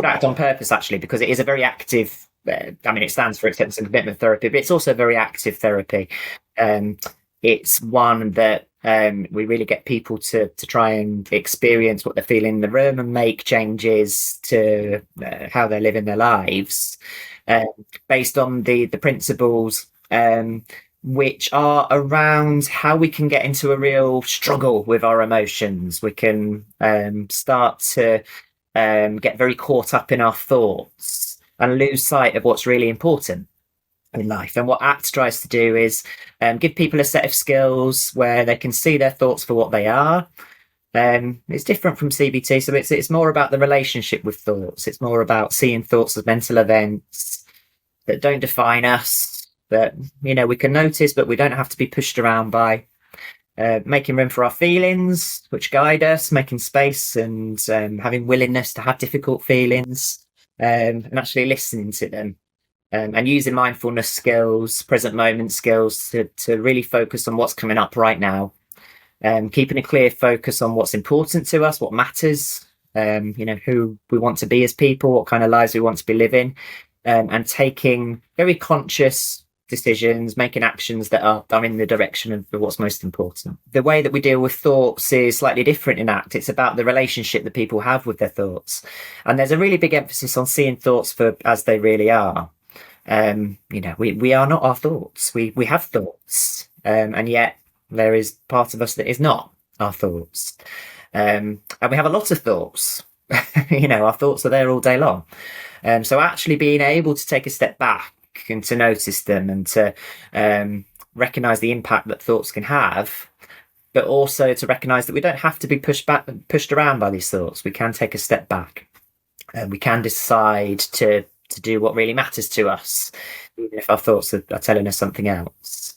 called ACT on purpose, actually, because it is a very active. It stands for acceptance and commitment therapy, but it's also very active therapy. It's one that we really get people to try and experience what they're feeling in the room and make changes to how they're living their lives based on the principles which are around how we can get into a real struggle with our emotions. We can start to get very caught up in our thoughts and lose sight of what's really important in life. And what ACT tries to do is give people a set of skills where they can see their thoughts for what they are. It's different from CBT, so it's more about the relationship with thoughts. It's more about seeing thoughts as mental events that don't define us, that we can notice, but we don't have to be pushed around by. Making room for our feelings, which guide us, making space and having willingness to have difficult feelings, and actually listening to them. And using mindfulness skills, present moment skills to really focus on what's coming up right now. Keeping a clear focus on what's important to us, what matters, who we want to be as people, what kind of lives we want to be living, and taking very conscious decisions, making actions that are in the direction of what's most important. The way that we deal with thoughts is slightly different in ACT. It's about the relationship that people have with their thoughts. And there's a really big emphasis on seeing thoughts for as they really are. We are not our thoughts. We have thoughts, and yet there is part of us that is not our thoughts, and we have a lot of thoughts. Our thoughts are there all day long. So actually being able to take a step back and to notice them and to recognize the impact that thoughts can have, but also to recognize that we don't have to be pushed around by these thoughts. We can take a step back, and we can decide to do what really matters to us, even if our thoughts are telling us something else.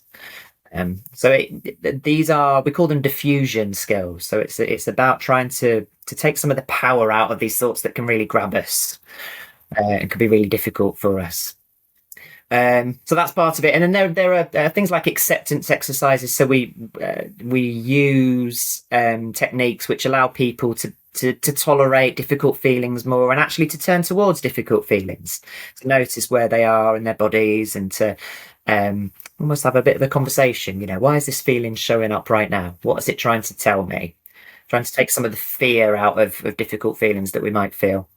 These are, we call them diffusion skills. So it's about trying to take some of the power out of these thoughts that can really grab us and can be really difficult for us. So that's part of it. And then there are things like acceptance exercises. So we use techniques which allow people to tolerate difficult feelings more, and actually to turn towards difficult feelings, to notice where they are in their bodies, and to almost have a bit of a conversation. Why is this feeling showing up right now? What is it trying to tell me? Trying to take some of the fear out of difficult feelings that we might feel.